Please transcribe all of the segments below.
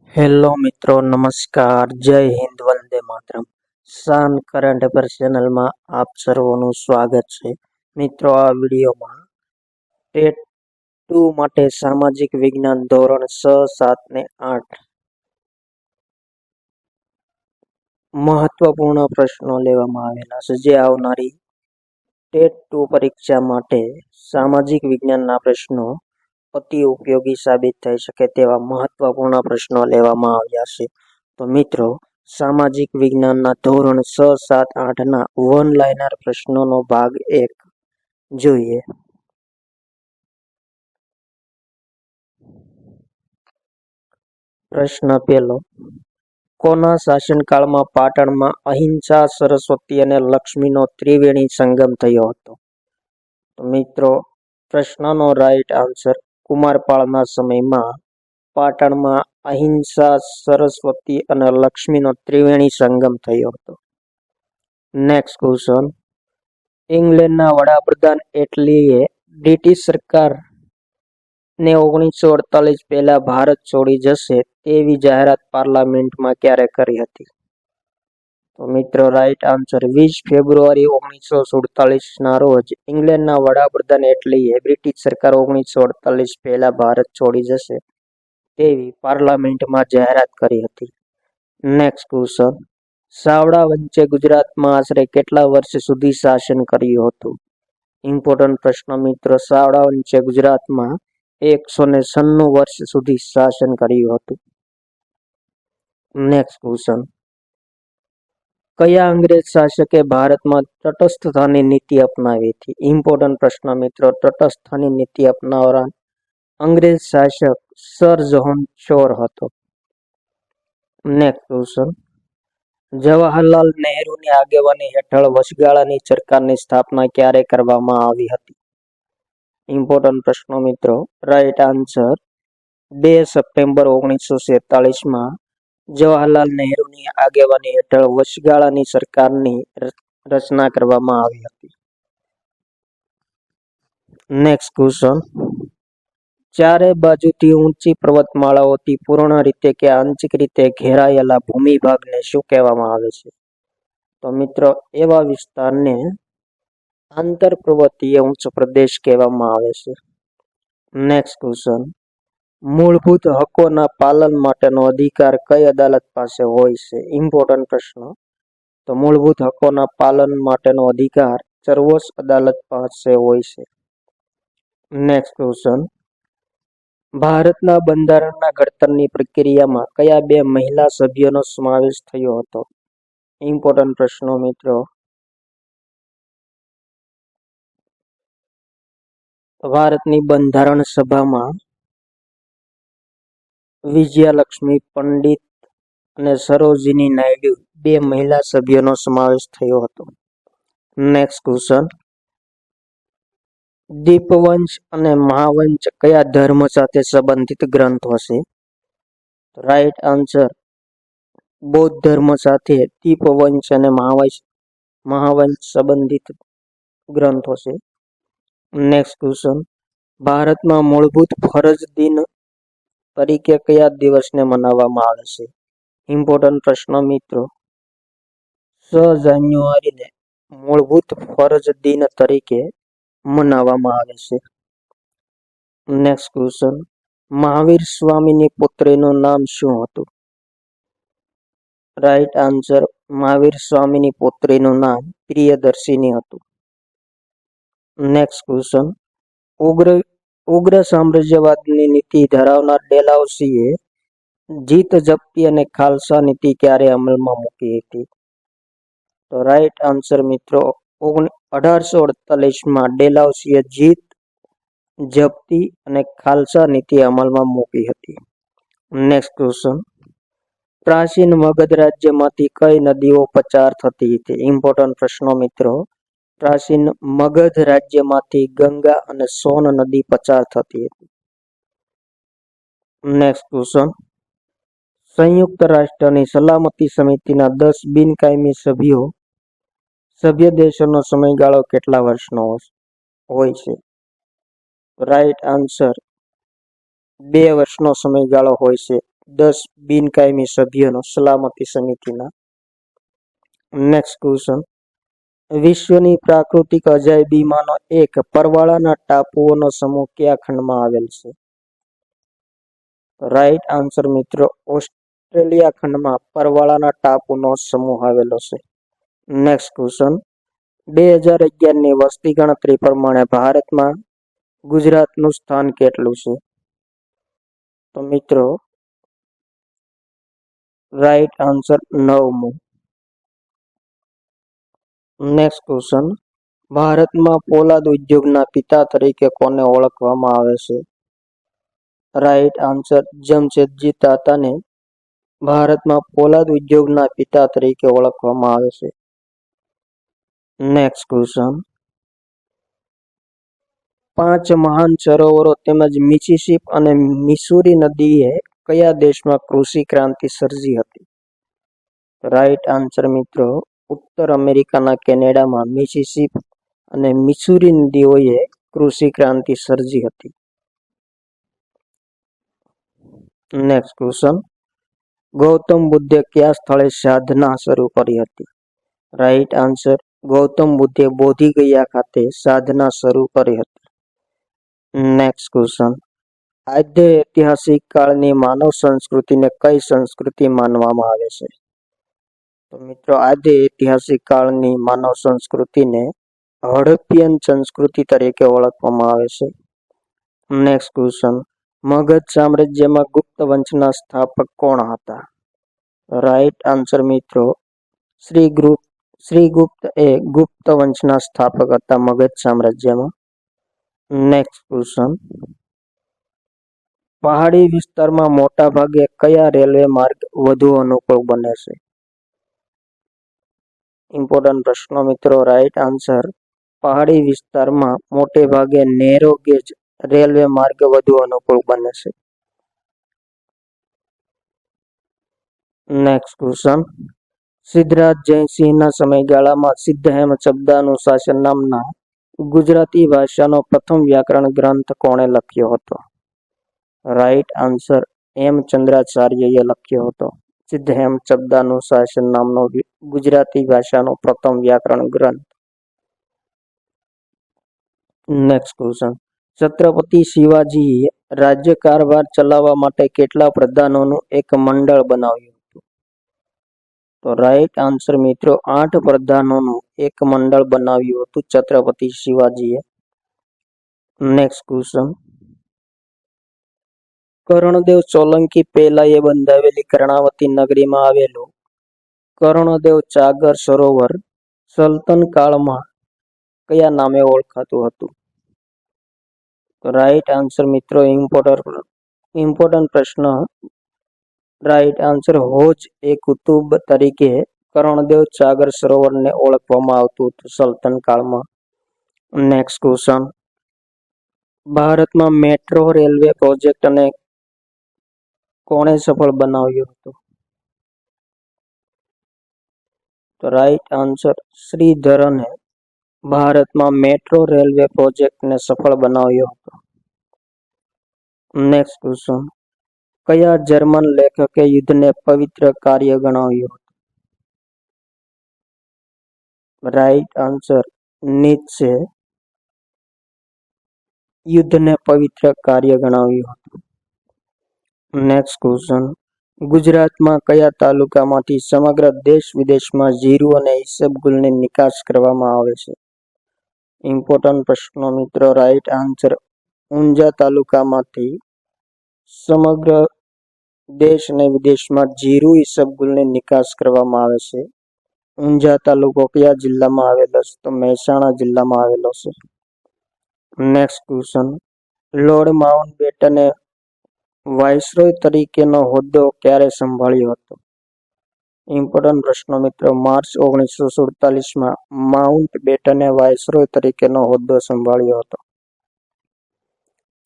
Hello મિત્રો, નમસ્કાર, જય હિન્દ, વંદે માતરમ. શાન કરંટ અફેર ચેનલમાં આપ સર્વનું સ્વાગત છે. મિત્રો, આ વિડીયોમાં ટેટ 2 માટે સામાજિક વિજ્ઞાન ધોરણ 6, 7 ને 8 મહત્વપૂર્ણ પ્રશ્નો લેવામાં આવેલા છે, જે આવનારી ટેટ 2 પરીક્ષા માટે સામાજિક વિજ્ઞાનના પ્રશ્નો અતિ ઉપયોગી સાબિત થઈ શકે તેવા મહત્વપૂર્ણ પ્રશ્નો લેવામાં આવ્યા છે. તો મિત્રો, સામાજિક વિજ્ઞાનના ધોરણ 6, 7, 8ના વન લાઇનર પ્રશ્નોનો ભાગ 1 જોઈએ. પ્રશ્ન પહેલો, કોના શાસનકાળમાં પાટણમાં અહિંસા, સરસ્વતી અને લક્ષ્મીનો ત્રિવેણી સંગમ થયો હતો? તો મિત્રો, પ્રશ્નનો રાઈટ આન્સર કુમારપાળના સમયમાં પાટણમાં અહિંસા, સરસ્વતી અને લક્ષ્મીનો ત્રિવેણી સંગમ થયો હતો. નેક્સ્ટ ક્વેશ્ચન, ઇંગ્લેન્ડના વડાપ્રધાન એટલીએ બ્રિટિશ સરકાર ને 1948 પહેલા ભારત છોડી જશે તેવી જાહેરાત પાર્લામેન્ટમાં ક્યારે કરી હતી? તો મિત્રો, રાઈટ આન્સર 20 ફેબ્રુઆરી 1947ના રોજ ઇંગ્લેન્ડના વડાપ્રધાન એટલીએ બ્રિટિશ સરકાર 1948 પહેલા ભારત છોડી જશે તેવી પાર્લામેન્ટમાં જાહેરાત કરી હતી. નેક્સ્ટ ક્વેશ્ચન, ચાવડા વંશે ગુજરાતમાં આશરે કેટલા વર્ષ સુધી શાસન કર્યું હતું? ઇમ્પોર્ટન્ટ પ્રશ્ન મિત્રો, ચાવડા વંશે ગુજરાતમાં 196 વર્ષ સુધી શાસન કર્યું હતું. નેક્સ્ટ ક્વેશ્ચન, કયા અંગ્રેજ શાસકે ભારતમાં તટસ્થતાની નીતિ અપનાવી હતી? ઇમ્પોર્ટન્ટ પ્રશ્ન મિત્રો, તટસ્થતાની નીતિ અપનાવનાર અંગ્રેજ શાસક સર જ્હોન શોર હતો. નેક્સ્ટ ક્વેશ્ચન, જવાહરલાલ નહેરુની આગેવાની હેઠળ વચગાળાની સરકારની સ્થાપના ક્યારે કરવામાં આવી હતી? ઇમ્પોર્ટન્ટ પ્રશ્નો મિત્રો, રાઈટ આન્સર 2 સપ્ટેમ્બર 1947માં જવાહરલાલ નહેરુની આગેવાની હેઠળ વચગાળાની સરકારની રચના કરવામાં આવી હતી. નેક્સ્ટ ક્વેશ્ચન, ચારે બાજુથી ઊંચી પર્વતમાળાઓથી પૂર્ણ રીતે કે આંશિક રીતે ઘેરાયેલા ભૂમિભાગને શું કહેવામાં આવે છે? તો મિત્રો, એવા વિસ્તારને આંતરપર્વતીય ઉચ્ચ પ્રદેશ કહેવામાં આવે છે. નેક્સ્ટ ક્વેશ્ચન, મૂળભૂત હકોના પાલન માટેનો અધિકાર કઈ અદાલત પાસે હોય છે? ઇમ્પોર્ટન્ટ પ્રશ્ન. તો મૂળભૂત હકોના પાલન માટેનો અધિકાર સર્વોચ્ચ અદાલત પાસે હોય છે. નેક્સ્ટ ક્વેશ્ચન, ભારતના બંધારણના ઘડતરની પ્રક્રિયામાં કયા બે મહિલા સભ્યોનો સમાવેશ થયો હતો? ઇમ્પોર્ટન્ટ પ્રશ્નો મિત્રો, ભારતની બંધારણ સભામાં વિજયાલક્ષ્મી પંડિત અને સરોજિની નાયડુ બે મહિલા સભ્યોનો સમાવેશ થયો હતો. નેક્સ્ટ ક્વેશ્ચન, દીપવંશ અને મહાવંશ કયા ધર્મ સાથે સંબંધિત ગ્રંથો છે? રાઈટ આન્સર બૌદ્ધ ધર્મ સાથે દીપવંશ અને મહાવંશ સંબંધિત ગ્રંથો છે. નેક્સ્ટ ક્વેશ્ચન, ભારતમાં મૂળભૂત ફરજ દિન તરીકે કયા દિવસને મનાવવામાં આવે છે? ઇમ્પોર્ટન્ટ પ્રશ્ન મિત્રો, 6 જાન્યુઆરીને મૂળભૂત ફરજ દિન તરીકે મનાવવામાં આવે છે. નેક્સ્ટ ક્વેશ્ચન, મહાવીર સ્વામીની પુત્રીનું નામ શું હતું? રાઈટ આન્સર મહાવીર સ્વામીની પુત્રીનું નામ પ્રિયદર્શિની હતું. નેક્સ્ટ ક્વેશ્ચન, ઉગ્ર સામ્રાજ્યવાદની નીતિ ધરાવનાર ડેલહાઉસીએ જીત જપ્તી અને ખાલસા નીતિ ક્યારે અમલમાં મૂકી હતી? તો રાઈટ આન્સર મિત્રો, 1848માં ડેલહાઉસીએ જીત જપ્તી અને ખાલસા નીતિ અમલમાં મૂકી હતી. નેક્સ્ટ ક્વેશ્ચન, પ્રાચીન મગધ રાજ્યમાંથી કઈ નદીઓ પસાર થતી હતી? ઇમ્પોર્ટન્ટ પ્રશ્નો મિત્રો, પ્રાચીન મગધ રાજ્યમાંથી ગંગા અને સોન નદી પસાર થતી હતી. નેક્સ્ટ ક્વેશ્ચન, સંયુક્ત રાષ્ટ્રની સલામતી સમિતિના 10 બિનકાયમી સભ્ય દેશોનો સમયગાળો કેટલા વર્ષનો હોય છે? રાઈટ આન્સર 2 વર્ષનો સમયગાળો હોય છે. 10 બિનકાયમી સભ્યોનો સલામતી સમિતિના. નેક્સ્ટ ક્વેશ્ચન, વિશ્વની પ્રાકૃતિક અજાયબીમાંનો એક પરવાળાના ટાપુઓનો સમૂહ કયા ખંડમાં આવેલ છે? રાઈટ આન્સર મિત્રો, ઓસ્ટ્રેલિયા ખંડમાં પરવાળાના ટાપુનો સમૂહ આવેલો છે. નેક્સ્ટ ક્વેશ્ચન, 2011ની વસ્તી ગણતરી પ્રમાણે ભારતમાં ગુજરાતનું સ્થાન કેટલું છે? તો મિત્રો રાઈટ આન્સર 9મું. નેક્સ્ટ ક્વેશ્ચન, ભારતમાં પોલાદ ઉદ્યોગના પિતા તરીકે કોને ઓળખવામાં આવે છે? રાઈટ આન્સર જમશેદજી તાતાને ભારતમાં પોલાદ ઉદ્યોગના પિતા તરીકે ઓળખવામાં આવે છે. નેક્સ્ટ ક્વેશ્ચન, 5 મહાન સરોવરો તેમજ મિસિસિપ અને મિસુરી નદીએ કયા દેશમાં કૃષિ ક્રાંતિ સર્જી હતી? રાઈટ આન્સર મિત્રો, ઉત્તર અમેરિકાના કેનેડામાં મિસિસિપ અને મિસુરી નદીઓએ કૃષિ ક્રાંતિ સર્જી હતી. નેક્સ્ટ ક્વેશ્ચન, ગૌતમ બુદ્ધે કયા સ્થળે સાધના શરૂ કરી હતી? રાઈટ આન્સર, ગૌતમ બુદ્ધે બોધિગયા ખાતે સાધના શરૂ કરી હતી. નેક્સ્ટ ક્વેશ્ચન, આદ્ય ઐતિહાસિક કાળની માનવ સંસ્કૃતિને કઈ સંસ્કૃતિ માનવામાં આવે છે? તો મિત્રો આદ્ય ઐતિહાસિક કાળની માનવ સંસ્કૃતિને હડપ્પિયન સંસ્કૃતિ તરીકે ઓળખવામાં આવે છે. નેક્સ્ટ ક્વેશ્ચન, મગધ સામ્રાજ્યમાં ગુપ્ત વંશના સ્થાપક કોણ હતા? રાઈટ આન્સર મિત્રો, શ્રીગુપ્ત એ ગુપ્ત વંશના સ્થાપક હતા મગધ સામ્રાજ્યમાં. નેક્સ્ટ ક્વેશ્ચન, પહાડી વિસ્તારમાં મોટા ભાગે કયા રેલવે માર્ગ વધુ અનુકૂળ બને છે? ઇમ્પોર્ટન્ટ પ્રશ્નો મિત્રો. રાઈટ આન્સર, પહાડી વિસ્તારમાં મોટે ભાગે નેરો ગેજ રેલવે માર્ગ વધુ અનુકૂળ બને છે. નેક્સ્ટ ક્વેશ્ચન, સિદ્ધરાજ જયસિંહના સમયગાળામાં સિદ્ધહેમ શબ્દાનુશાસન નામના ગુજરાતી ભાષાનો પ્રથમ વ્યાકરણ ગ્રંથ કોણે લખ્યો હતો? રાઈટ આન્સર, હેમચંદ્રાચાર્યએ લખ્યો હતો સિદ્ધહેમ શબ્દાનુશાસન નામનો ગુજરાતી ભાષાનો પ્રથમ વ્યાકરણ ગ્રંથ. નેક્સ્ટ ક્વેશ્ચન, છત્રપતિ શિવાજીએ રાજ્ય કારભાર ચલાવવા માટે કેટલા પ્રધાનોનું એક મંડળ બનાવ્યું હતું? તો રાઈટ આન્સર મિત્રો, 8 પ્રધાનોનું એક મંડળ બનાવ્યું હતું છત્રપતિ શિવાજીએ. નેક્સ્ટ ક્વેશ્ચન, કર્ણદેવ સોલંકી પહેલાએ બંધાવેલી કર્ણાવતી નગરીમાં આવેલું કર્ણદેવ ચાગર સરોવર સલ્તન કાળમાં કયા નામે ઓળખાતું હતું? રાઈટ આન્સર મિત્રો, ઇમ્પોર્ટન્ટ પ્રશ્ન. રાઈટ આન્સર, હોજ એ કુતુબ તરીકે કર્ણદેવ ચાગર સરોવરને ઓળખવામાં આવતું હતું સલ્તન કાળમાં. નેક્સ્ટ ક્વેશ્ચન, ભારતમાં મેટ્રો રેલવે પ્રોજેક્ટ અને કોણે સફળ બનાવ્યો હતો? તો રાઈટ આન્સર, શ્રીધરને ભારતમાં મેટ્રો રેલવે પ્રોજેક્ટને સફળ બનાવ્યો હતો. નેક્સ્ટ ક્વેશ્ચન, કયા જર્મન લેખકે યુદ્ધને પવિત્ર કાર્ય ગણાવ્યું હતું? રાઈટ આન્સર, નીત્સે યુદ્ધને પવિત્ર કાર્ય ગણાવ્યું હતું. નેક્સ્ટ ક્વેશ્ચન, ગુજરાતમાં કયા તાલુકામાંથી સમગ્ર દેશ વિદેશમાં જીરું અને ઈસબગુલની નિકાસ કરવામાં આવે છે? ઇમ્પોર્ટન્ટ પ્રશ્નો મિત્રો. રાઈટ આન્સર, ઊંઝા તાલુકામાંથી સમગ્ર દેશ અને વિદેશમાં જીરું ઈસબગુલની નિકાસ કરવામાં આવે છે. ઊંઝા તાલુકો કયા જિલ્લામાં આવેલો છે? તો મહેસાણા જિલ્લામાં આવેલો છે. નેક્સ્ટ ક્વેશ્ચન, લોર્ડ માઉન્ટબેટને વાઇસરોય તરીકેનો હોદ્દો ક્યારે સંભાળ્યો હતો? ઇમ્પોર્ટન્ટ પ્રશ્નો મિત્રો. માર્ચ 1947માં માઉન્ટબેટને વાઇસરોય તરીકેનો હોદ્દો સંભાળ્યો હતો.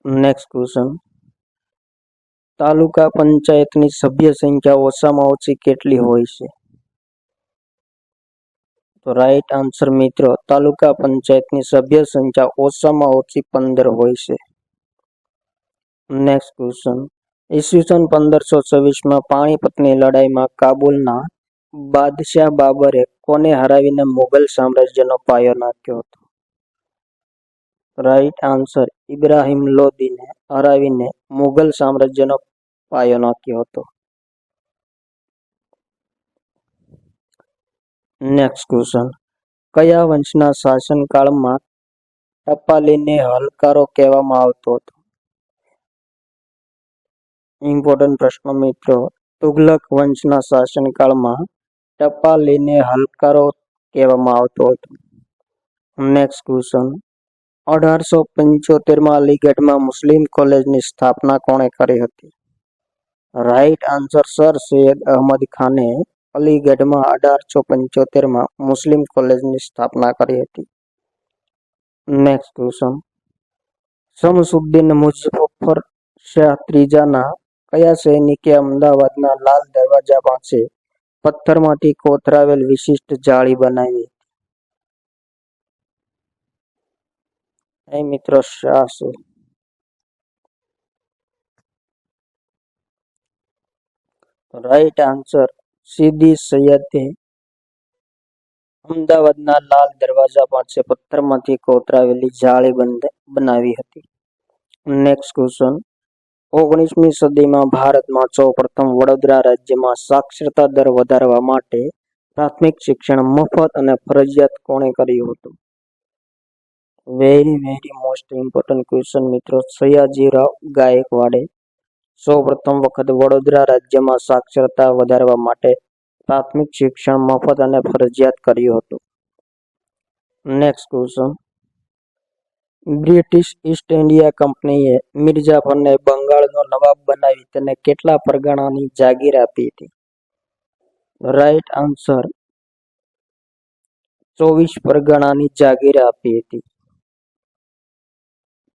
નેક્સ્ટ ક્વેશ્ચન, તાલુકા પંચાયતની સભ્ય સંખ્યા ઓછામાં ઓછી કેટલી હોય છે? તો રાઈટ આન્સર મિત્રો, તાલુકા પંચાયતની સભ્ય સંખ્યા ઓછામાં ઓછી 15 હોય છે. નેક્સ્ટ ક્વેશ્ચન, ઈસવીસન 1526 પાણીપતની લડાઈમાં કાબુલના બાદશાહ બાબરે કોને હરાવીને મુઘલ સામ્રાજ્યનો પાયો નાખ્યો હતો? રાઈટ આન્સર ઇબ્રાહિમ લોદીને હરાવીને મુઘલ સામ્રાજ્યનો પાયો નાખ્યો હતો. નેક્સ્ટ ક્વેશ્ચન, કયા વંશના શાસનકાળમાં ટપાલીને હલકારો કહેવામાં આવતો હતો? ઇમ્પોર્ટન્ટ પ્રશ્ન મિત્રો, તુઘલક વંશના શાસનકાળમાં ટપાલીને હલકારો કહેવામાં આવતો હતો. નેક્સ્ટ ક્વેશ્ચન, 1875 અલીગઢમાં મુસ્લિમ કોલેજની સ્થાપના કોણે કરી હતી? Right answer sir Sayyid Ahmad ખાને અલીગઢમાં 1875 મુસ્લિમ કોલેજની સ્થાપના કરી હતી. નેક્સ્ટ ક્વેશ્ચન, શમસુદ્દીન મુઝફ્ફર શાહ ત્રીજાના કયા સૈનિકે અમદાવાદના લાલ દરવાજા પાસે પથ્થરમાંથી કોતરાવેલ વિશિષ્ટ જાળી બનાવી? મિત્રો શાહ છે. રાઈટ આન્સર સીદી સૈયદે અમદાવાદના લાલ દરવાજા પાસે પથ્થરમાંથી કોતરાવેલી જાળી બનાવી હતી. નેક્સ્ટ ક્વેશ્ચન, 19મી સદીમાં ભારતમાં સૌપ્રથમ વડોદરા રાજ્યમાં સાક્ષરતા દર વધારવા માટે પ્રાથમિક શિક્ષણ મફત અને ફરજિયાત કોણે કર્યું હતું? વેરી મોસ્ટ ઇમ્પોર્ટન્ટ ક્વેશ્ચન મિત્રો, સયાજીરાવ ગાયકવાડે સૌપ્રથમ વખત વડોદરા રાજ્યમાં સાક્ષરતા વધારવા માટે પ્રાથમિક શિક્ષણ મફત અને ફરજિયાત કર્યું હતું. Next question, British East India કંપનીએ મિર્જાફરને બંગાળનો નવાબ બનાવી તેને કેટલા પરગણાની જાગીર આપી હતી? રાઈટ આન્સર 24 પરગણાની જાગીર આપી હતી.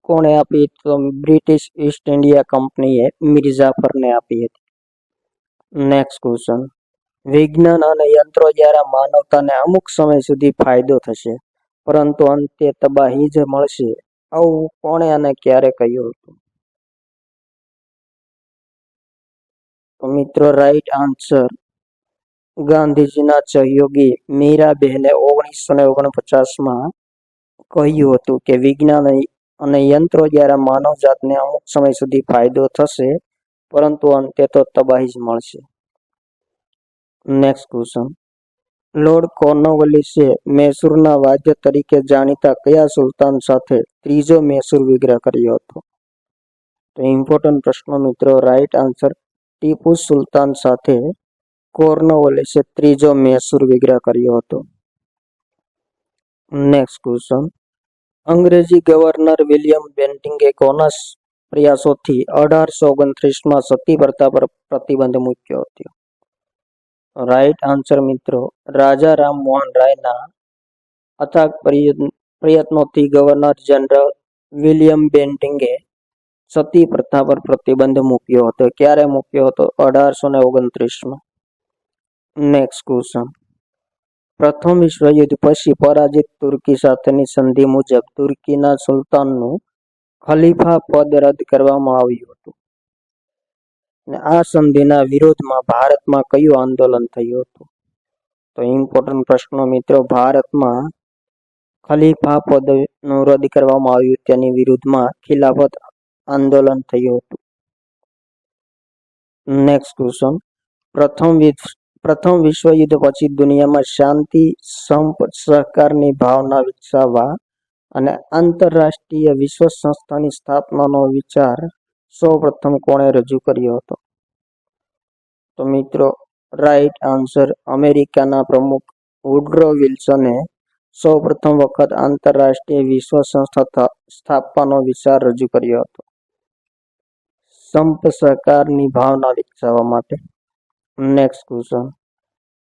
કોણે આપી? તો બ્રિટિશ ઈસ્ટ ઇન્ડિયા કંપનીએ મિર્જાફરને આપી હતી. નેક્સ્ટ ક્વેશ્ચન, વિજ્ઞાન અને યંત્રો દ્વારા માનવતાને અમુક સમય સુધી ફાયદો થશે પરંતુ અંતે તબાહી જ મળશે, આવું કોણે અને ક્યારે કહ્યું હતું? તો મિત્રો રાઈટ આન્સર ગાંધીજીના સહયોગી મીરાબેને 1949 કહ્યું હતું કે વિજ્ઞાન અને યંત્રો દ્વારા માનવજાતને અમુક સમય સુધી ફાયદો થશે પરંતુ અંતે તો તબાહી જ મળશે. નેક્સ્ટ ક્વેશ્ચન, લોર્ડ કોર્નવલિસે મૈસૂરના વાદ્ય તરીકે જાણીતા કયા સુલતાન સાથે ત્રીજો મૈસૂર વિગ્રહ કર્યો હતો? તો ઇમ્પોર્ટન્ટ પ્રશ્ન મિત્રો, રાઈટ આન્સર ટીપુ સુલતાન સાથે કોર્નવલિસે ત્રીજો મૈસૂર વિગ્રહ કર્યો હતો. નેક્સ્ટ ક્વેશ્ચન, અંગ્રેજી ગવર્નર વિલિયમ બેન્ટિંગે કોના પ્રયાસોથી 1829 સતી પ્રથા પર પ્રતિબંધ મૂક્યો હતો? રાઈટ આન્સર મિત્રો, રાજા રામમોહન રાયના અથાગ પ્રયત્નોથી ગવર્નર જનરલ વિલિયમ બેન્ટિંગે સતી પ્રથા પર પ્રતિબંધ મૂક્યો હતો. ક્યારે મૂક્યો હતો? 1829. નેક્સ્ટ ક્વેશ્ચન, પ્રથમ વિશ્વયુદ્ધ પછી પરાજિત તુર્કી સાથેની સંધિ મુજબ તુર્કીના સુલતાનનું ખલીફા પદ રદ કરવામાં આવ્યું હતું. આ સંધિના વિરોધમાં ભારતમાં કયું આંદોલન થયું હતું? તો ઇમ્પોર્ટન્ટ પ્રશ્ન મિત્રો, ભારતમાં ખલીફા પદનું રદ કરવામાં આવ્યું તેની વિરુદ્ધમાં ખિલાફત આંદોલન થયું હતું. નેક્સ્ટ ક્વેશ્ચન, પ્રથમ વિશ્વયુદ્ધ પછી દુનિયામાં શાંતિ, સંપ, સહકારની ભાવના વિકસાવવા અને આંતરરાષ્ટ્રીય વિશ્વ સંસ્થાની સ્થાપનાનો વિચાર સૌપ્રથમ કોણે રજૂ કર્યો હતો? તો મિત્રો રાઈટ આન્સર અમેરિકાના પ્રમુખ વુડરો વિલ્સને સૌપ્રથમ વખત આંતરરાષ્ટ્રીય વિશ્વ સંસ્થા સ્થાપવાનો વિચાર રજૂ કર્યો હતો સંપ સહકારની ભાવના વિકસાવવા માટે. નેક્સ્ટ ક્વેશ્ચન,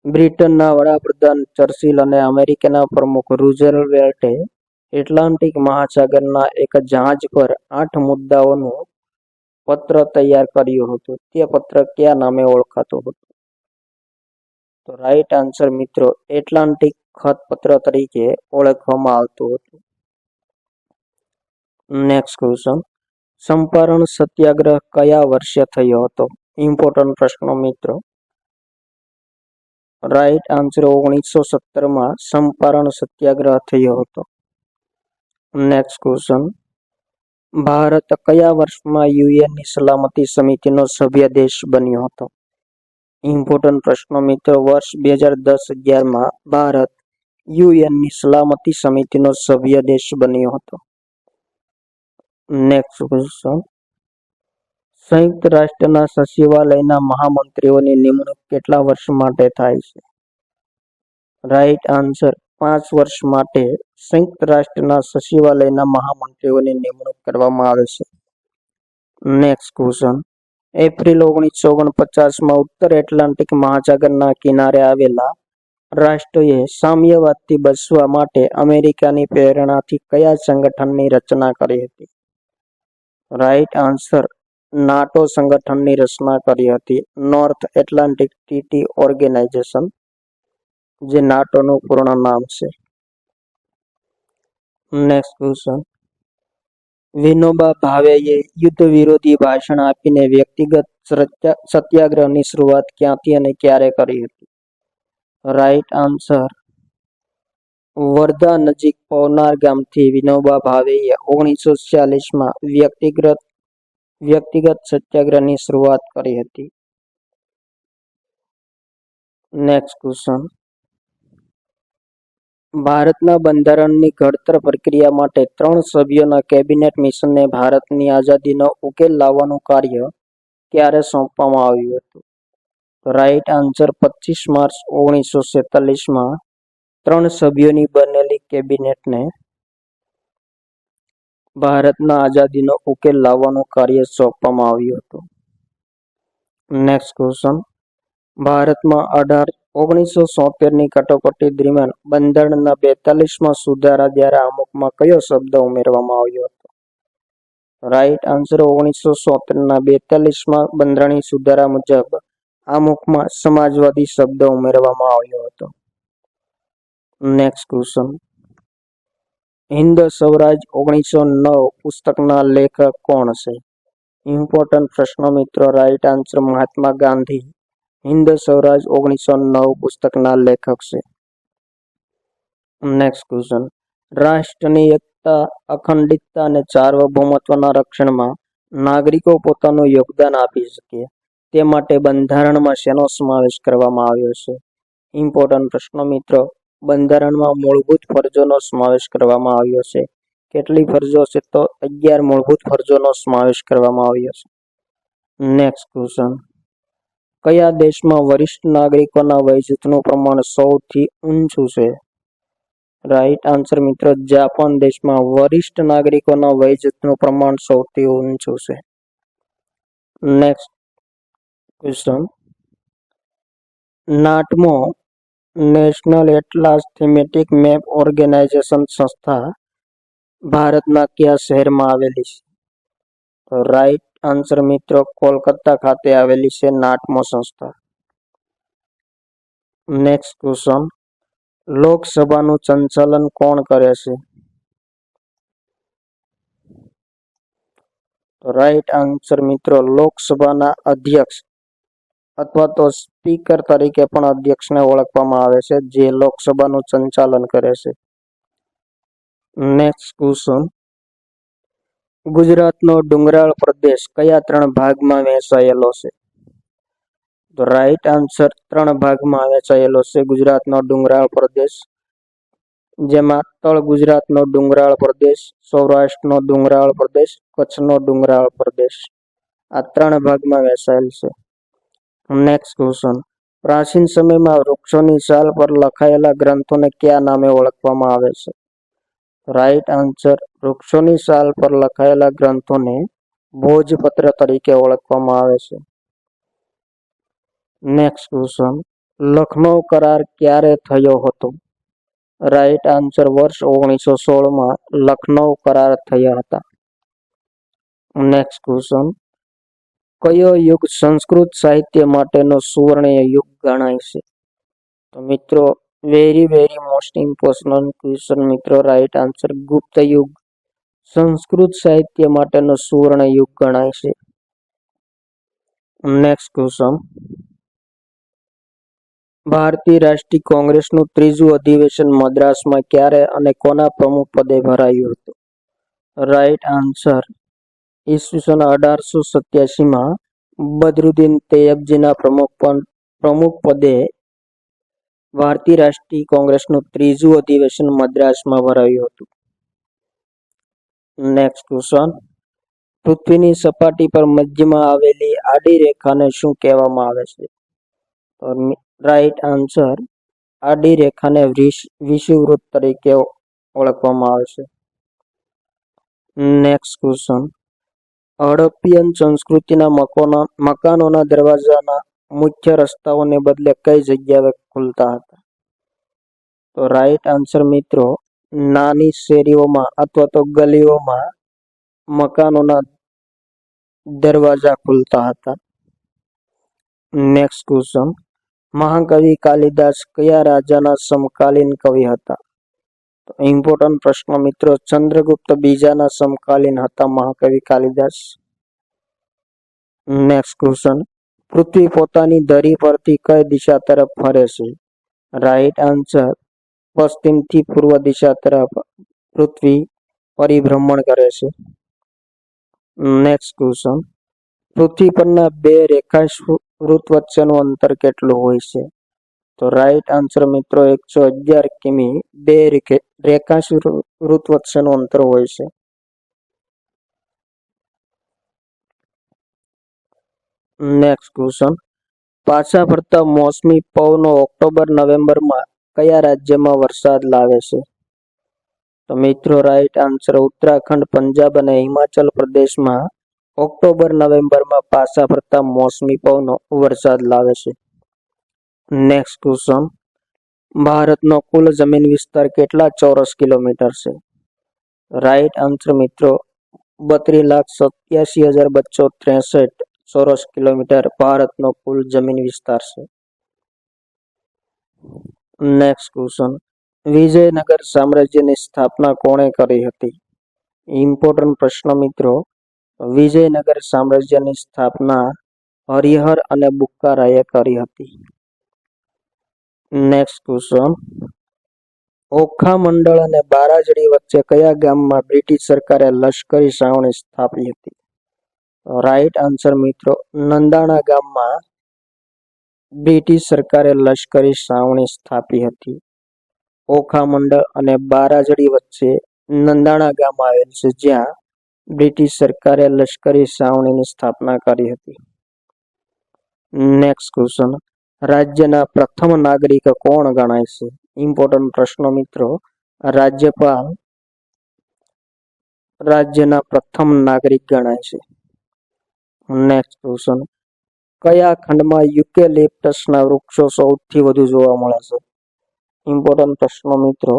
બ્રિટનના વડાપ્રધાન ચર્ચિલ અને અમેરિકાના પ્રમુખ રૂઝવેલ્ટે એટલાન્ટિક મહાસાગરના એક જહાજ પર 8 મુદ્દાઓનું પત્ર તૈયાર કર્યું હતું. તે પત્ર કયા નામે ઓળખાતો હતો? તો રાઈટ આન્સર મિત્રો, એટલાન્ટિક ખતપત્ર તરીકે ઓળખવામાં આવતું હતું. નેક્સ્ટ ક્વેશ્ચન, ચંપારણ સત્યાગ્રહ કયા વર્ષે થયો હતો? ઇમ્પોર્ટન્ટ પ્રશ્નો મિત્રો. રાઈટ આન્સર 1917માં ચંપારણ સત્યાગ્રહ થયો હતો. Next question. ભારત કયા વર્ષમાં યુએનની સલામતી સમિતિનો સભ્ય દેશ બન્યો હતો? ઇમ્પોર્ટન્ટ પ્રશ્નો મિત્રો. વર્ષ 2010-11માં ભારત યુએનની સલામતી સમિતિનો સભ્ય દેશ બન્યો હતો. Next question. સંયુક્ત રાષ્ટ્રના સચિવાલયના મહામંત્રીઓની નિમણૂક કેટલા વર્ષ માટે થાય છે? રાઈટ આન્સર 5 વર્ષ માટે સંયુક્ત રાષ્ટ્રના સચિવાલયના મહામંત્રીઓની નિમણૂક કરવામાં આવે છે. Next question. એપ્રિલ 1949માં ઉત્તર એટલાન્ટિક મહાસાગરના કિનારે આવેલા રાષ્ટ્રોએ સામ્યવાદથી બચવા માટે અમેરિકાની પ્રેરણાથી કયા સંગઠનની રચના કરી હતી? રાઈટ આન્સર નાટો સંગઠનની રચના કરી હતી. નોર્થ એટલાન્ટિક ટ્રીટી ઓર્ગેનાઇઝેશન, જે નાટોનું પૂર્ણ નામ છે. Next question. વિનોબા ભાવેએ યુદ્ધ વિરોધી ભાષણ આપીને વ્યક્તિગત સત્યાગ્રહની શરૂઆત ક્યાંથી અને ક્યારે કરી હતી? રાઈટ આન્સર વર્ધા નજીક પવનાર ગામથી વિનોબા ભાવેએ 1946માં વ્યક્તિગત સત્યાગ્રહની શરૂઆત કરી હતી. Next question. ભારતના બંધારણની ઘડતર પ્રક્રિયા માટે 3 સભ્યોના કેબિનેટ મિશનને ભારતની આઝાદીનો ઉકેલ લાવવાનું કાર્ય ક્યારે સોંપવામાં આવ્યું હતું? રાઈટ આન્સર 25 માર્ચ 1947માં 3 સભ્યોની બનેલી કેબિનેટને ભારતના આઝાદીનો ઉકેલ લાવવાનું કાર્ય સોંપવામાં આવ્યું હતું. Next question. ભારતમાં 1973ની કટોકટી દરમિયાન બંધારણના 42માં સુધારા દ્વારા આમુખમાં કયો શબ્દ ઉમેરવામાં આવ્યો હતો? રાઈટ આન્સર 1973ના 42માં બંધારણીય સુધારા મુજબ આમુખમાં સમાજવાદી શબ્દ ઉમેરવામાં આવ્યો હતો. Next question. હિન્દ સ્વરાજ 1909 પુસ્તકના લેખક કોણ છે? ઇમ્પોર્ટન્ટ પ્રશ્નો મિત્રો. રાઈટ આન્સર મહાત્મા ગાંધી હિન્દ સ્વરાજ 1909 પુસ્તકના લેખક છે. Next question. રાષ્ટ્રની એકતા, અખંડિતતા અને સાર્વભૌમત્વના રક્ષણમાં નાગરિકો પોતાનું યોગદાન આપી શકે તે માટે બંધારણમાં શેનો સમાવેશ કરવામાં આવ્યો છે? ઇમ્પોર્ટન્ટ પ્રશ્નો મિત્રો. બંધારણમાં મૂળભૂત ફરજોનો સમાવેશ કરવામાં આવ્યો છે. કેટલી ફરજો છે? તો 11 મૂળભૂત ફરજોનો સમાવેશ કરવામાં આવ્યો છે. Next question. કયા દેશમાં વરિષ્ઠ નાગરિકોના વયજૂથનું પ્રમાણ સૌથી ઊંચું છે? રાઈટ આન્સર મિત્રો જાપાન દેશમાં વરિષ્ઠ નાગરિકોના વયજૂથનું પ્રમાણ સૌથી ઊંચું છે. Next question. NATMO national atlas thematic map organisation સંસ્થા ભારતના કયા શહેરમાં આવેલી છે? રાઈટ આન્સર મિત્રો કોલકાતા ખાતે આવેલી છે નાટમો સંસ્થા. Next question. લોકસભાનું સંચાલન કોણ કરે છે? રાઈટ આન્સર મિત્રો લોકસભાના અધ્યક્ષ અથવા તો સ્પીકર તરીકે પણ અધ્યક્ષને ઓળખવામાં આવે છે, જે લોકસભાનું સંચાલન કરે છે. Next question. ગુજરાતનો ડુંગરાળ પ્રદેશ કયા 3 ભાગમાં વહેંચાયેલો છે? તો રાઈટ આન્સર 3 ભાગમાં વહેંચાયેલો છે ગુજરાતનો ડુંગરાળ પ્રદેશ, જેમાં તળ ગુજરાતનો ડુંગરાળ પ્રદેશ, સૌરાષ્ટ્રનો ડુંગરાળ પ્રદેશ, કચ્છનો ડુંગરાળ પ્રદેશ, આ 3 ભાગમાં વહેંચાયેલ છે. Next question. પ્રાચીન સમયમાં વૃક્ષોની છાલ પર લખાયેલા ગ્રંથોને કયા નામે ઓળખવામાં આવે છે? રાઈટ આન્સર વૃક્ષોની છાલ પર લખાયેલા ગ્રંથોને ભોજપત્ર તરીકે ઓળખવામાં આવે છે. Next question. લખનૌ કરાર ક્યારે થયો હતો? રાઈટ આન્સર વર્ષ 1916માં લખનૌ કરાર થયા હતા. Next question. કયો યુગ સંસ્કૃત સાહિત્ય માટેનો સુવર્ણ યુગ ગણાય છે? તો મિત્રો વેરી મોસ્ટ ઇમ્પોર્ટન્ટ ક્વેશ્ચન મિત્રો. રાઈટ આન્સર ગુપ્ત યુગ સંસ્કૃત સાહિત્ય માટેનો સુવર્ણ યુગ ગણાય છે. Next question. ભારતીય રાષ્ટ્રીય કોંગ્રેસનું ત્રીજું અધિવેશન મદ્રાસમાં ક્યારે અને કોના પ્રમુખ પદે ભરાયું હતું? રાઈટ આન્સર ઈસવીસન 1887માં બદરુદ્દીન તૈયબજીના પ્રમુખ પદે ભારતીય રાષ્ટ્રીય કોંગ્રેસનું ત્રીજું અધિવેશન મદ્રાસમાં ભરાયું હતું. Next question. પૃથ્વીની સપાટી પર મધ્યમાં આવેલી આડી રેખાને શું કહેવામાં આવે છે? રાઈટ આન્સર આડી રેખાને વિષુવવૃત્ત તરીકે ઓળખવામાં આવે છે. Next question. હડપ્પીયન સંસ્કૃતિના મકાનોના દરવાજાના મુખ્ય રસ્તાઓને બદલે કઈ જગ્યાએ ખુલતા હતા? તો રાઈટ આન્સર મિત્રો નાની શેરીઓમાં અથવા તો ગલીઓમાં મકાનોના દરવાજા ખુલતા હતા. Next question. મહાકવિ કાલિદાસ કયા રાજાના સમકાલીન કવિ હતા? તો ઇમ્પોર્ટન્ટ પ્રશ્ન મિત્રો, ચંદ્રગુપ્ત બીજાના સમકાલીન હતા મહાકવિ કાલિદાસ. Next question. પૃથ્વી પોતાની ધરી પરથી કઈ દિશા તરફ ફરે છે? રાઈટ આન્સર પશ્ચિમથી પૂર્વ દિશા તરફ પૃથ્વી પરિભ્રમણ કરે છે. Next question. પૃથ્વી પરના બે રેખાંશવૃત્ત વચ્ચેનું અંતર કેટલું હોય છે? તો રાઈટ આન્સર મિત્રો 111 કિમી બે રેખાંશવૃત્ત વચ્ચેનું અંતર હોય છે. Next question. પાછા ફરતા મોસમી પવનો ઓક્ટોબર-નવેમ્બરમાં કયા રાજ્યમાં વરસાદ લાવે છે? તો મિત્રો રાઈટ આન્સર ઉત્તરાખંડ, પંજાબ અને હિમાચલ પ્રદેશમાં ઓક્ટોબર-નવેમ્બરમાં પાછા ફરતા મોસમી પવનો વરસાદ લાવે છે. Next question. ભારતનો કુલ જમીન વિસ્તાર કેટલા ચોરસ કિલોમીટર છે? રાઈટ આન્સર મિત્રો 32,87,263 ચોરસ કિલોમીટર ભારતનો કુલ જમીન વિસ્તાર છે. Next question. વિજયનગર સામ્રાજ્યની સ્થાપના કોણે કરી હતી? ઇમ્પોર્ટન્ટ પ્રશ્ન મિત્રો, વિજયનગર સામ્રાજ્યની સ્થાપના હરિહર અને બુક્કારાયે કરી હતી. Next question. ઓખા મંડળ અને બારાજડી વચ્ચે કયા ગામમાં બ્રિટિશ સરકારે લશ્કરી છાવણી સ્થાપી હતી? રાઈટ આન્સર મિત્રો નંદાણા ગામમાં બ્રિટિશ સરકારે લશ્કરી છાવણી સ્થાપી હતી. ઓખા મંડળ અને બારાજડી વચ્ચે નંદાણા ગામ આવેલ છે, જ્યાં બ્રિટિશ સરકારે લશ્કરી છાવણીની સ્થાપના કરી હતી. Next question. રાજ્યના પ્રથમ નાગરિક કોણ ગણાય છે? ઇમ્પોર્ટન્ટ પ્રશ્ન મિત્રો, રાજ્યપાલ રાજ્યના પ્રથમ નાગરિક ગણાય છે. Next question. કયા ખંડમાં યુકેલિપ્ટસના વૃક્ષો સૌથી વધુ જોવા મળે છે? ઇમ્પોર્ટન્ટ પ્રશ્ન મિત્રો,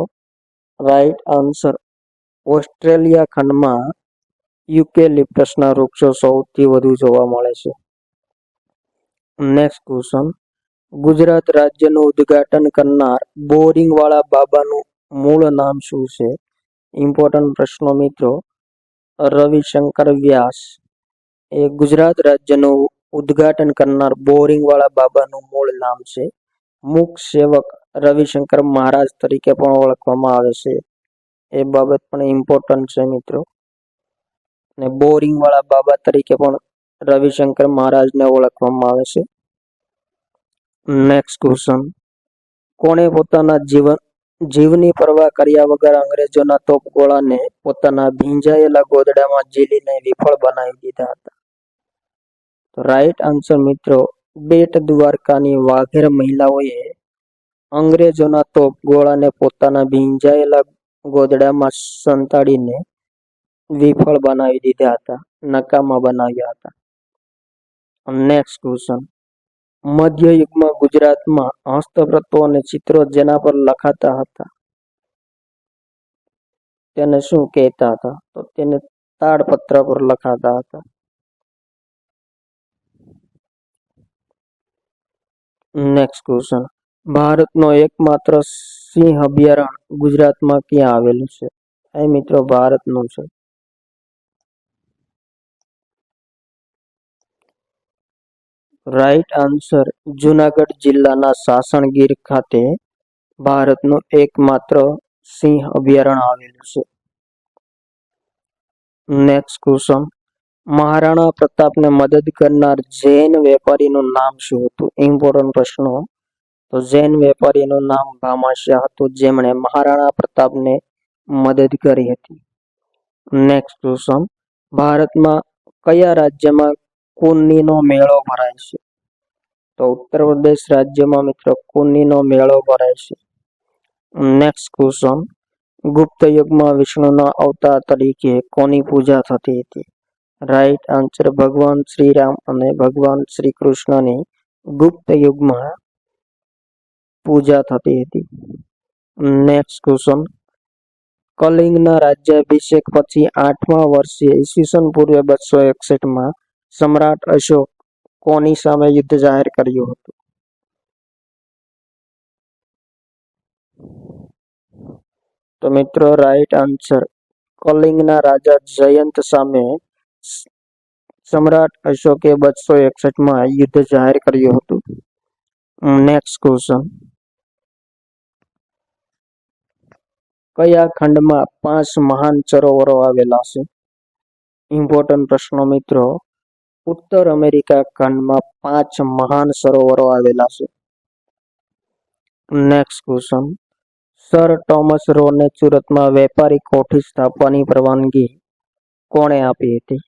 રાઈટ આન્સર ઓસ્ટ્રેલિયા ખંડમાં યુકેલિપ્ટસના વૃક્ષો સૌથી વધુ જોવા મળે છે. Next question. ગુજરાત રાજ્યનું ઉદ્ઘાટન કરનાર બોરિંગવાળા બાબાનું મૂળ નામ શું છે? ઇમ્પોર્ટન્ટ પ્રશ્ન મિત્રો, રવિશંકર વ્યાસ એ ગુજરાત રાજ્યનું ઉદ્ઘાટન કરનાર બોરિંગવાળા બાબાનું મૂળ નામ છે. મુખ સેવક રવિશંકર મહારાજ તરીકે પણ ઓળખવામાં આવે છે. એ બાબત પણ ઇમ્પોર્ટન્ટ છે મિત્રો. અને બોરિંગવાળા બાબા તરીકે પણ રવિશંકર મહારાજને ઓળખવામાં આવે છે. Next question. કોણે પોતાના જીવની પરવા કર્યા વગર અંગ્રેજોના તોપગોળાને પોતાના ભીંજાયેલા ગોદડામાં ઝીલીને વિફળ બનાવી દીધા હતા? રાઈટ આન્સર મિત્રો બેટ દ્વારકાની વાઘેર મહિલાઓએ અંગ્રેજોના તોપગોળાને પોતાના ભીંજાયેલા ગોદડામાં સંતાડીને વિફળ બનાવી દીધા હતા, નકામા બનાવ્યા હતા. Next question. મધ્યયુગમાં ગુજરાતમાં હસ્તપ્રતો અને ચિત્રો જેના પર લખાતા હતા તેને શું કહેતા હતા? તો તેને તાડપત્ર પર લખાતા હતા. Next question. ભારતનો એકમાત્ર સિંહ અભયારણ્ય ગુજરાતમાં ક્યાં આવેલું છે? એ મિત્રો ભારતનું છે. રાઈટ આન્સર જુનાગઢ જિલ્લાના સાસણગીર ખાતે ભારતનું એકમાત્ર સિંહ અભયારણ્ય આવેલું છે. નેક્સ્ટ ક્વેશ્ચન, મહારાણા પ્રતાપને મદદ કરનાર જૈન વેપારીનું નામ શું હતું? ઇમ્પોર્ટન્ટ પ્રશ્નો. તો જૈન વેપારીનું નામ ભામાશા હતું, જેમણે મહારાણા પ્રતાપને મદદ કરી હતી. નેક્સ્ટ ક્વેશ્ચન, ભારતમાં કયા રાજ્યમાં કુન્નીનો મેળો ભરાય છે? તો ઉત્તર પ્રદેશ રાજ્યમાં મિત્રો કુન્નીનો મેળો ભરાય છે. નેક્સ્ટ ક્વેશ્ચન, ગુપ્ત યુગમાં વિષ્ણુના અવતાર તરીકે કોની પૂજા થતી હતી? રાઈટ આન્સર ભગવાન શ્રી રામ અને ભગવાન શ્રી કૃષ્ણની ગુપ્ત યુગમાં પૂજા થતી હતી. નેક્સ્ટ ક્વેશ્ચન, કલિંગના રાજ્યાભિષેક પછી 8મા વર્ષે ઈસવીસન પૂર્વે 261 સમ્રાટ અશોક કોની સામે યુદ્ધ જાહેર કર્યું હતું? તો મિત્રો રાઈટ આન્સર કલિંગના રાજા જયંત સામે સમ્રાટ અશોકે 261 યુદ્ધ જાહેર કર્યું હતું. નેક્સ્ટ ક્વેશ્ચન, કયા ખંડમાં 5 મહાન સરોવરો આવેલા છે? ઇમ્પોર્ટન્ટ પ્રશ્નો મિત્રો. ઉત્તર અમેરિકા ખંડમાં 5 મહાન સરોવરો આવેલા છે. નેક્સ્ટ ક્વેશ્ચન, સર ટોમસ રોને સુરતમાં વેપારી કોઠી સ્થાપવાની પરવાનગી કોણે આપી હતી?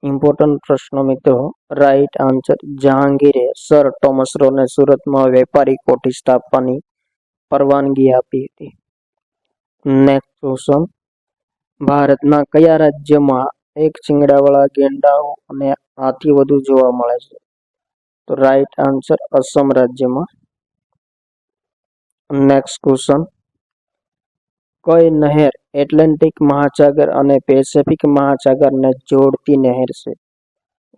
ઇમ્પોર્ટન્ટ પ્રશ્નો મિત્રો. રાઈટ આન્સર જહાંગીરે સર ટોમસ રોને સુરતમાં વેપારી કોઠી સ્થાપવાની પરવાનગી આપી હતી. નેક્સ્ટ ક્વેશ્ચન, ભારતના કયા રાજ્યમાં એક શિંગડાવાળા ગેંડાઓ અને હાથી વધુ જોવા મળે છે? તો રાઈટ આન્સર અસમ રાજ્યમાં. નેક્સ્ટ ક્વેશ્ચન, કઈ નહેર એટલાન્ટિક મહાસાગર અને પેસિફિક મહાસાગરને જોડતી નહેર છે?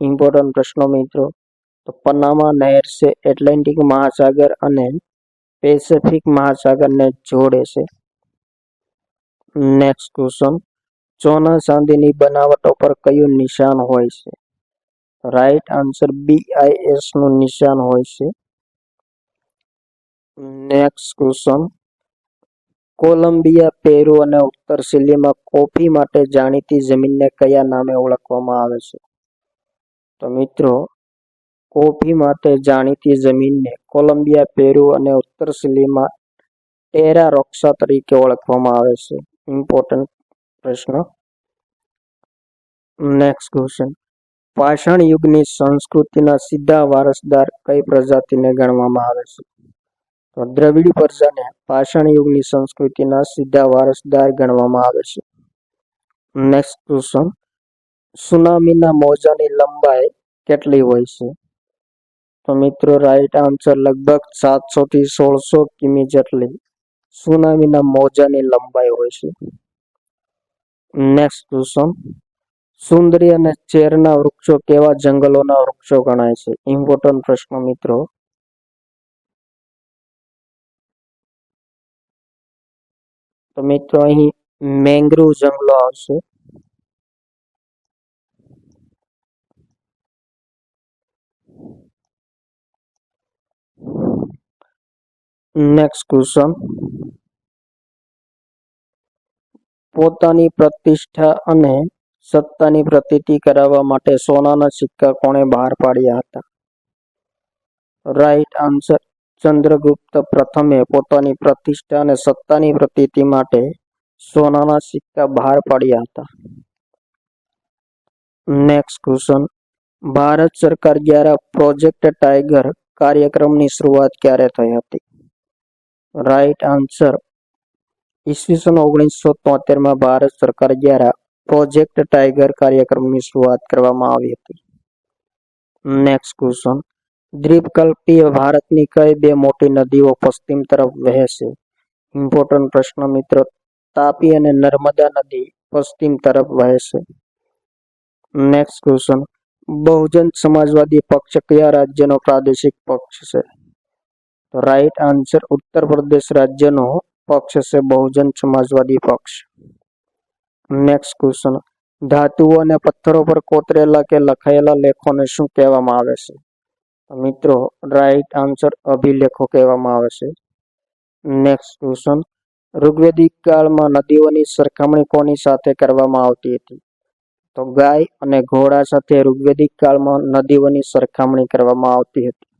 ઇમ્પોર્ટન્ટ પ્રશ્નો મિત્રો. તો પનામા નહેર છે એટલાન્ટિક મહાસાગર અને પેસિફિક મહાસાગરને જોડે છે. નેક્સ્ટ ક્વેશ્ચન, સોના ચાંદીની બનાવટો પર કયું નિશાન હોય છે? રાઈટ આન્સર BIS નું નિશાન હોય છે. નેક્સ્ટ ક્વેશ્ચન, કોલંબિયા, પેરુ અને ઉત્તર ચિલીમાં કોફી માટે જાણીતી જમીનને કયા નામે ઓળખવામાં આવે છે? તો મિત્રો કોફી માટે જાણીતી જમીનને કોલંબિયા, પેરુ અને ઉત્તર ચિલીમાં ટેરા રોક્સા તરીકે ઓળખવામાં આવે છે. ઇમ્પોર્ટન્ટ પ્રશ્ન. નેક્સ્ટ ક્વેશ્ચન, પાષાણ યુગની સંસ્કૃતિના સીધા વારસદાર કઈ પ્રજાતિને ગણવામાં આવે છે? તો દ્રવિડ પ્રજાને પાષાણ યુગની સંસ્કૃતિના સીધા વારસદાર ગણવામાં આવે છે. નેક્સ્ટ ક્વેશ્ચન, સુનામીના મોજાની લંબાઈ કેટલી હોય છે? તો મિત્રો રાઈટ આન્સર લગભગ 700 થી 1600 કિમી જેટલી સુનામીના મોજાની લંબાઈ હોય છે. નેક્સ્ટ ક્વેશ્ચન, સુંદરી અને ચેરના વૃક્ષો કેવા જંગલોના વૃક્ષો ગણાય છે? ઇમ્પોર્ટન્ટ પ્રશ્ન મિત્રો. તો મિત્રો અહીં મેંગ્રુવ જંગલો આવશે. નેક્સ્ટ ક્વેશ્ચન, પોતાની પ્રતિષ્ઠા અને સત્તાની પ્રતીતિ કરાવવા માટે સોનાના સિક્કા કોણે બહાર પાડ્યા હતા? રાઈટ આન્સર ચંદ્રગુપ્ત પ્રથમે પોતાની પ્રતિષ્ઠા અને સત્તાની પ્રતીતિ માટે સોનાના સિક્કા બહાર પાડ્યા હતા. નેક્સ્ટ ક્વેશ્ચન, ભારત સરકાર દ્વારા પ્રોજેક્ટ ટાઈગર કાર્યક્રમની શરૂઆત ક્યારે થઈ હતી? રાઈટ આન્સર ઈસવીસન 1973 ભારત સરકાર દ્વારા પ્રોજેક્ટ ટાઈગર કાર્યક્રમની શરૂઆત કરવામાં આવી હતી. નેક્સ્ટ ક્વેશ્ચન, દ્વીપકલ્પીય ભારતની કઈ 2 મોટી નદીઓ પશ્ચિમ તરફ વહે છે? ઇમ્પોર્ટન્ટ પ્રશ્ન મિત્રો. તાપી અને નર્મદા નદી પશ્ચિમ તરફ વહે છે. નેક્સ્ટ ક્વેશ્ચન, બહુજન સમાજવાદી પક્ષ કયા રાજ્યનો પ્રાદેશિક પક્ષ છે? તો રાઈટ આન્સર ઉત્તર પ્રદેશ રાજ્યનો પક્ષ છે બહુજન સમાજવાદી પક્ષ. નેક્સ્ટ ક્વેશ્ચન, ધાતુઓ અને પથ્થરો પર કોતરેલા કે લખાયેલા લેખોને શું કહેવામાં આવે છે? મિત્રો રાઈટ આન્સર અભિલેખો કહેવામાં આવે છે. નેક્સ્ટ ક્વેશ્ચન, ઋગ્વેદિક કાળમાં નદીઓની સરખામણી કોની સાથે કરવામાં આવતી હતી? તો ગાય અને ઘોડા સાથે ઋગ્વેદિક કાળમાં નદીઓની સરખામણી કરવામાં આવતી હતી.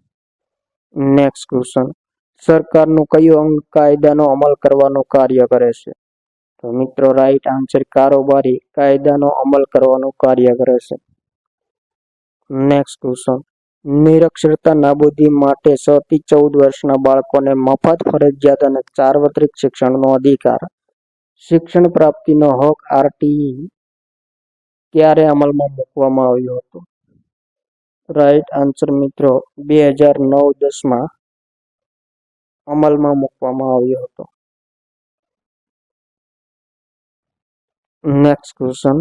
નેક્સ્ટ ક્વેશ્ચન, સરકારનું કયું અંગ કાયદાનો અમલ કરવાનું કાર્ય કરે છે? તો મિત્રો રાઈટ આન્સર કારોબારી કાયદાનો અમલ કરવાનું કાર્ય કરે છે. નેક્સ્ટ ક્વેશ્ચન, નિરક્ષરતા નાબૂદી માટે 6 થી 14 વર્ષના બાળકોને મફત ફરજિયાત અને સાર્વત્રિક શિક્ષણનો અધિકાર, શિક્ષણ પ્રાપ્તિનો હક આરટીઈ ક્યારે અમલમાં મૂકવામાં આવ્યો હતો? રાઈટ આન્સર મિત્રો 2009-10માં અમલમાં મૂકવામાં આવ્યો હતો. નેક્સ્ટ ક્વેશ્ચન,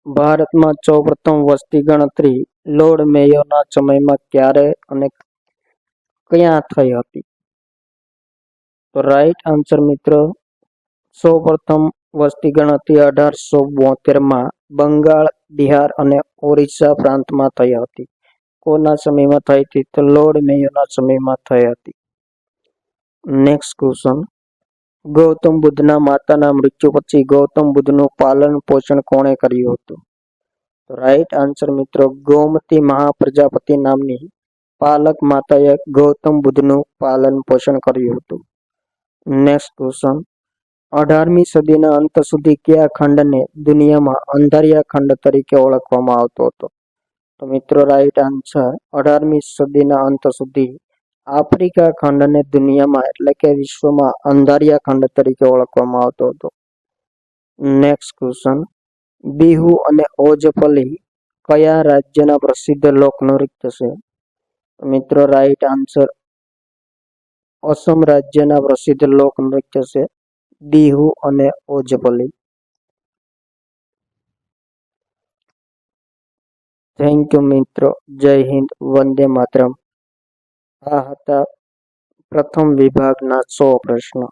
ભારતમાં સૌપ્રથમ વસ્તી ગણતરી લોર્ડ મેયોના સમયમાં ક્યારે અને ક્યાં થઈ હતી? તો રાઈટ આન્સર મિત્રો સૌપ્રથમ વસ્તી ગણતરી 1872માં બંગાળ, બિહાર અને ઓરિસ્સા પ્રાંતમાં થઈ હતી. કોના સમયમાં થઈ હતી? તો લોર્ડ મેયોના સમયમાં થઈ હતી. નેક્સ્ટ ક્વેશ્ચન, ગૌતમ બુદ્ધના માતાના મૃત્યુ પછી ગૌતમ બુદ્ધનું પાલન પોષણ કોણે કર્યું હતું? તો રાઈટ આન્સર મિત્રો ગોમતી મહાપ્રજાપતિ નામની પાલક માતાએ ગૌતમ બુદ્ધનું પાલન પોષણ કર્યું હતું. નેક્સ્ટ ક્વેશ્ચન, 18મી સદીના અંત સુધી કયા ખંડને દુનિયામાં અંધારિયા ખંડ તરીકે ઓળખવામાં આવતો હતો? તો મિત્રો રાઈટ આન્સર 18મી સદીના અંત સુધી આફ્રિકા ખંડને દુનિયામાં એટલે કે વિશ્વમાં અંધારિયા ખંડ તરીકે ઓળખવામાં આવતો હતો. નેક્સ્ટ ક્વેશ્ચન, બિહુ અને ઓજપલી કયા રાજ્યના પ્રસિદ્ધ લોકનૃત્ય છે? મિત્રો રાઈટ આન્સર અસમ રાજ્યના પ્રસિદ્ધ લોકનૃત્ય છે બિહુ અને ઓજપલી. થેન્ક યુ મિત્રો. જય હિન્દ, વંદે માતરમ. આ હતા પ્રથમ વિભાગના 100 પ્રશ્નો.